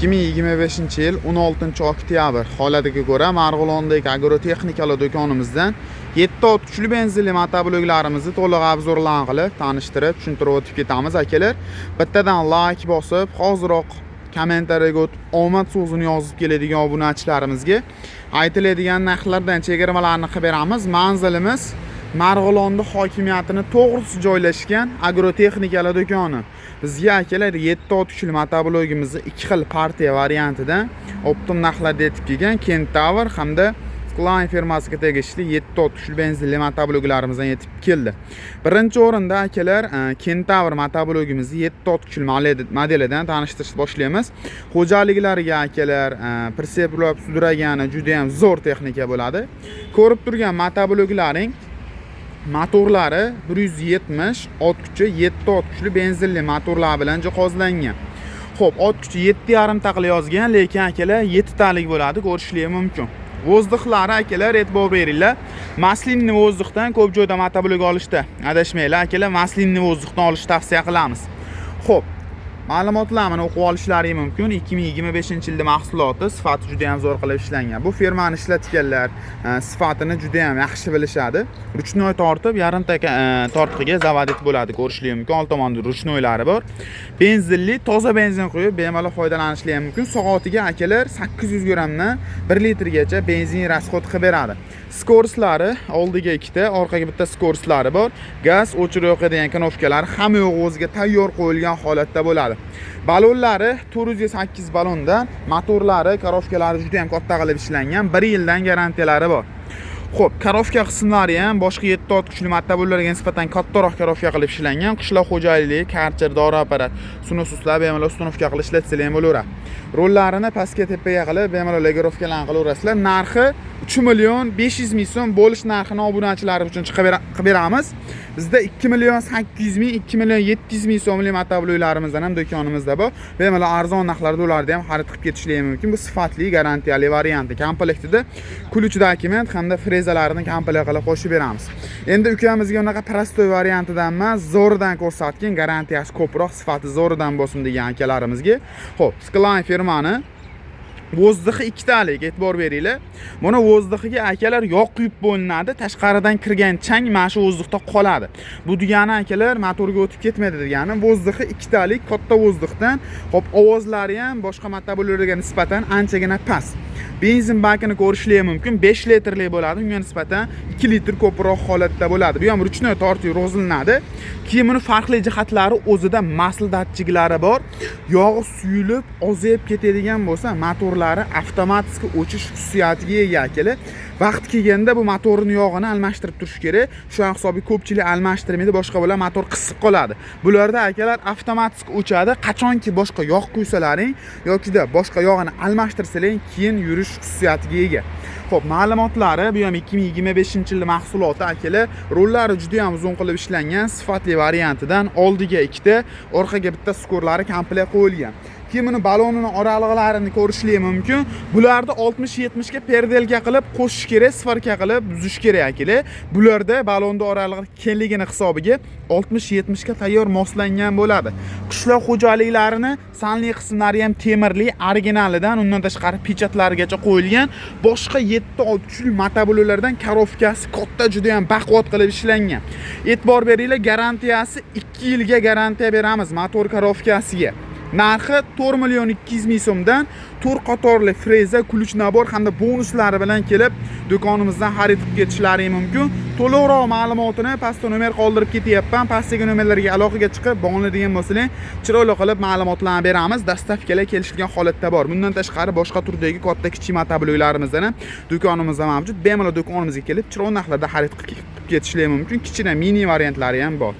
2025-yil 16-oktyabr holatiga ko'ra Marg'ilondagi agrotexnikalar do'konimizdan 7 ot kuchli benzinli motobloklarimizni to'liq obzorlan qilib, tanishtirib, tushuntirib o'tib ketamiz akalar. Bittadan like bosib, hoziroq kommentariyaga o'tib, omad so'zini yozib keladigan obunachilarimizga aytiladigan narxlardan chegirmalarni qilib beramiz. Manzilimiz Marg'ilonda hokimiyatining to'g'risi joylashgan agrotexnikalar do'koni. Bizga akalar 7 ot kuchli motoblogimizni 2 xil partiya variantidan optim narxlarda yetib kelgan Kentaur hamda Line firmasiga tegishli 7 ot kuchli benzinli motobloglarimizdan yetib keldi. Birinchi o'rinda akalar Kentaur motoblogimizni 7 ot kuchli modelidan tanishtirishni boshlaymiz. Xo'jaliklariga akalar pritseplar sudragani juda ham zo'r texnika bo'ladi. Ko'rib turgan motobloglaring motorlari 170 ot kuchi 7 ot kuchli benzinli motorlar bilan jihozlangan. Xo'p, ot kuchi 7,5 taqli yozgan, lekin akalar 7 talik bo'ladi, ko'rishingiz mumkin. Vozdixlari akalar e'tibor beringlar. Maslinni vozdixdan ko'p joyda motoblog olishda adashmanglar akalar, maslinni vozdixdan olishni tavsiya qilamiz. Xo'p, ma'lumotlarni o'qib olishlaringiz mumkin. 2025-yilda mahsuloti sifati juda ham zo'r qilib ishlangan. Bu firmani ishlatganlar sifatini juda ham yaxshi bilishadi. Ruchnoy tortib, yarimta tortqiga zavodit bo'ladi, ko'rishingiz mumkin. Old tomonda ruchnoylari bor. Benzinli, toza benzin quyib bemalol foydalanishingiz mumkin. Soatiga akalar 800 grammdan 1 litrgacha benzin rasxod qilib beradi. Skorslari oldiga 2 ta, orqaga bitta skorslari bor. Gaz o'chirib yoqadigan knopkalar hamma yo'q o'ziga tayyor qo'yilgan holatda bo'ladi. Balonlari 408 balondan, motorlari, korofkalari juda ham katta qilib ishlangan, 1 yildan garantiyalari bor. Xo'p, korofka qismlari ham boshqa 7 ot kuchli motobloklarga nisbatan kattaroq korofka qilib ishlangan. Qishloq xo'jaligi, karcher, dori apparat, sunuslar bemalol ustunovka qilib ishlatsalar ham bo'laveradi. Rollarini pastga tepaga qilib bemalol legirovkalarni qilaverasizlar. Narxi 3.500.000 so'm bo'lish narxini obunachilar uchun qilib beramiz. Bizda 2.800.000, 2.700.000 so'mlik motobloklarimiz ham do'konimizda bor. Bemalol arzon narxlarda ularni ham xarid qilib ketishingiz mumkin. Bu sifatli, garantiyali varianti. Komplektida ключ dokument hamda frezalarini komplekt qilib qo'shib beramiz. Endi ukamizga unaqa prostoy variantidan emas, zo'ridan ko'rsatgan, garantiyasi ko'proq, sifati zo'ridan bo'lsin degan akalarimizga. Xo'p, Line firmani vozdixi 2 talik, e'tibor beringlar. Mana vozdixiga akalar yoq quyib bo'linadi, tashqaridan kirgan chang mana shu vozdixda qoladi. Bu degani akalar motorga o'tib ketmaydi degani. Vozdixi 2 talik, katta vozdixdan, hop, ovozlari ham boshqa motobloklarga nisbatan anchagina past. Benzin bakini ko'rishingiz mumkin, 5 litrlik bo'ladi, unga nisbatan 2 litr ko'proq holatda bo'ladi. Bu ham ruchnoy tortib ro'zilinadi. Keyin buni farqli jihatlari o'zida masl datchiklari bor. Yog'i suyulib, ozayib ketadigan bo'lsa, motorlari avtomatik o'chish xususiyatiga ega akalar. Vaqt kelganda bu motorning yog'ini almashtirib turish kerak. Shu hisobiga ko'pchilik almashtirmaydi, boshqa bilan motor qisib qoladi. Bularda akalar avtomatik o'chadi. Qachonki boshqa yog' qo'ysalaring yokida boshqa yog'ini almashtirsalaring, keyin yurish xususiyatiga ega. Xo'p, ma'lumotlari bu ham 2025-yil mahsuloti akalar. Rollari juda ham uzun qilib ishlangan, sifatli variantidan oldiga 2 ta, orqaga bitta skorlari komplekt qo'yilgan. Keyin buni balonini oralig'larini ko'rishingiz mumkin. Bularda 60-70 ga perdelga qilib qo'shish kerak, sifarka qilib buzish kerak akalar. Bularda balonda oralig'i kenligini hisobiga 60-70 ga tayyor moslangan bo'ladi. Qishloq xo'jaliklarini sanli qismlari ham temirli, originalidan, undan tashqari pechatlargacha qo'yilgan. Boshqa 7 ot kuchli motobloklardan korofkasi katta, juda ham baquvvat qilib ishlangan. E'tibor beringlar, garantiyasi 2 yilga garantiya beramiz motor korofkasiga. Narxi 4.200.000 so'mdan 4 qatorli freza, ключ nabor hamda bonuslari bilan kelib do'konimizdan xarid qilib ketishlaringiz mumkin. To'liqroq ma'lumotini pastda nomer qoldirib ketyapman. Pastdagi nomerlarga aloqaga chiqib bog'lanadigan bo'lsangiz, chiroyli qilib ma'lumotlarni beramiz. Dastavkalar kelishgan holatda bor. Bundan tashqari boshqa turdagi katta kichik motobloklarimizni ham do'konimizda mavjud. Bemalol do'konimizga kelib chiroyli narxlarda xarid qilib ketishlaringiz mumkin. Kichkina mini variantlari ham bor.